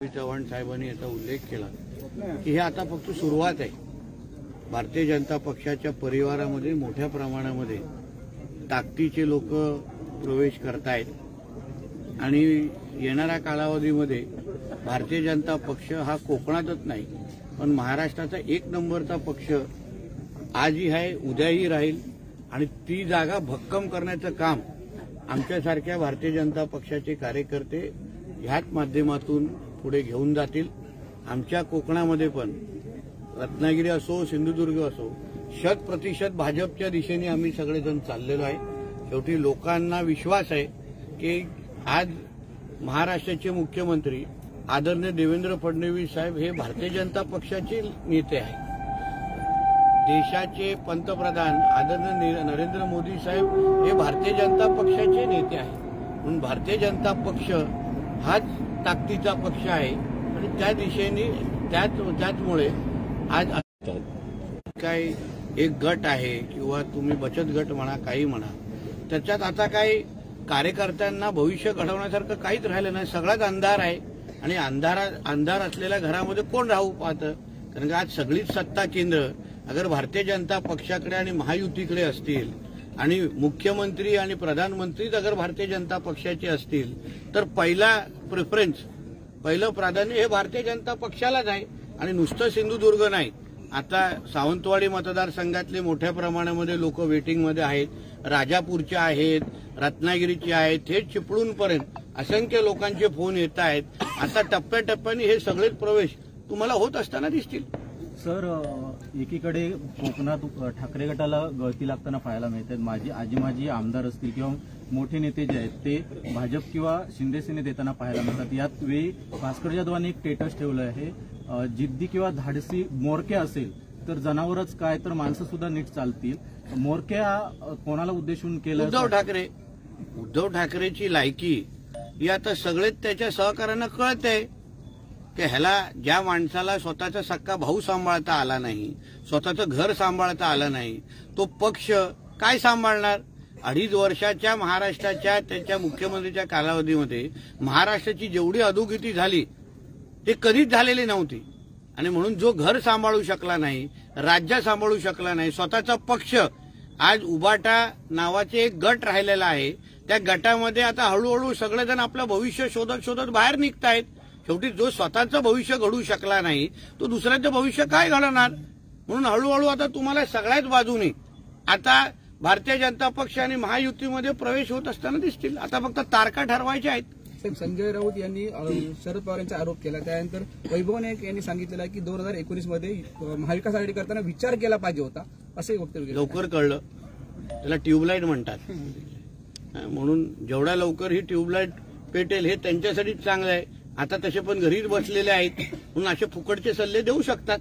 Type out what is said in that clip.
चव्हाण साहेबांनी याचा उल्लेख केला की हे आता फक्त सुरुवात आहे। भारतीय जनता पक्षाच्या परिवारामध्ये मोठ्या प्रमाणामध्ये ताकदीचे लोक प्रवेश करतायत आणि येणाऱ्या कालावधीमध्ये भारतीय जनता पक्ष हा कोकणातच नाही पण महाराष्ट्राचा एक नंबरचा पक्ष आजही आहे, उद्याही राहील आणि ती जागा भक्कम करण्याचं काम आमच्यासारख्या भारतीय जनता पक्षाचे कार्यकर्ते ह्याच माध्यमातून पुढे घेऊन जातील। आमच्या कोकणामध्ये पण रत्नागिरी असो, सिंधुदुर्ग असो, 100% भाजपच्या दिशेने आम्ही सगळेजण चाललेलो आहे। शेवटी लोकांना विश्वास आहे की आज महाराष्ट्राचे मुख्यमंत्री आदरणीय देवेंद्र फडणवीस साहेब हे भारतीय जनता पक्षाचे नेते आहेत। देशाचे पंतप्रधान आदरणीय नरेंद्र मोदी साहेब हे भारतीय जनता पक्षाचे नेते आहेत। म्हणून भारतीय जनता पक्ष हाच ताकदीचा पक्ष आहे आणि त्या दिशेने त्याचमुळे आज काय एक गट आहे किंवा तुम्ही बचत गट म्हणा, काही म्हणा, त्याच्यात आता काही कार्यकर्त्यांना भविष्य घडवण्यासारखं काहीच राहिलं नाही। सगळाच अंधार आहे आणि अंधार असलेल्या घरामध्ये कोण राहू पाहतं? कारण का आज सगळीच सत्ता केंद्र अगर भारतीय जनता पक्षाकडे आणि महायुतीकडे असतील आणि मुख्यमंत्री आणि प्रधानमंत्रीच अगर भारतीय जनता पक्षाचे असतील तर पहिलं प्राधान्य हे भारतीय जनता पक्षालाच आहे। आणि नुसतं सिंधुदुर्ग नाही, आता सावंतवाडी मतदारसंघातले मोठ्या प्रमाणामध्ये लोक वेटिंगमध्ये आहेत, राजापूरचे आहेत, रत्नागिरीचे आहेत, थेट चिपळूणपर्यंत असंख्य लोकांचे फोन येत आहेत। आता टप्प्याटप्प्याने हे सगळेच प्रवेश तुम्हाला होत असताना दिसतील। सर, एकीकडे कोकणात ठाकरे गटाला गळती लागताना पाहायला मिळते। माजी आमदार असतील किंवा मोठे नेते जे आहेत ते भाजप किंवा शिंदे सेनेत येताना पाहायला मिळतात। यात वेळी भास्कर जाधवांनी एक स्टेटस ठेवलं आहे, जिद्दी किंवा धाडसी मोरक्या असेल तर जनावरच काय तर माणसं सुद्धा नीट चालतील। मोरक्या कोणाला उद्देशून केलं? उद्धव ठाकरेची लायकी ही आता सगळेच त्याच्या सहकार्यांना कळत आहे की ह्याला ज्या माणसाला स्वतःचा सक्का भाऊ सांभाळता आला नाही, स्वतःचं घर सांभाळता आलं नाही, तो पक्ष काय सांभाळणार? 2.5 वर्षाच्या महाराष्ट्राच्या त्यांच्या मुख्यमंत्रीच्या कालावधीमध्ये महाराष्ट्राची जेवढी अधोगती झाली ते कधीच झालेली नव्हती। आणि म्हणून जो घर सांभाळू शकला नाही, राज्य सांभाळू शकला नाही, स्वतःचा पक्ष, आज उबाटा नावाचे एक गट राहिलेला आहे, त्या गटामध्ये आता हळूहळू सगळेजण आपलं भविष्य शोधत बाहेर निघतायत। शेवटी जो स्वतःचं भविष्य घडू शकला नाही तो दुसऱ्याचं भविष्य काय घडवणार? म्हणून हळूहळू आता तुम्हाला सगळ्याच बाजूने आता भारतीय जनता पक्ष आणि महायुतीमध्ये प्रवेश होत असताना दिसतील। आता फक्त तारखा ठरवायच्या आहेत। संजय राऊत यांनी शरद पवार यांचा आरोप केला, त्यानंतर वैभव नाईक यांनी सांगितलेलं की 2019 मध्ये महाविकास आघाडी करताना विचार केला पाहिजे होता, असे वक्तव्य केलं। लवकर कळलं, त्याला ट्यूबलाईट म्हणतात। म्हणून जेवढ्या लवकर ही ट्यूबलाईट पेटेल हे त्यांच्यासाठीच चांगलं आहे। आता तसे पण घरीच बसलेले आहेत म्हणून असे फुकटचे सल्ले देऊ शकतात।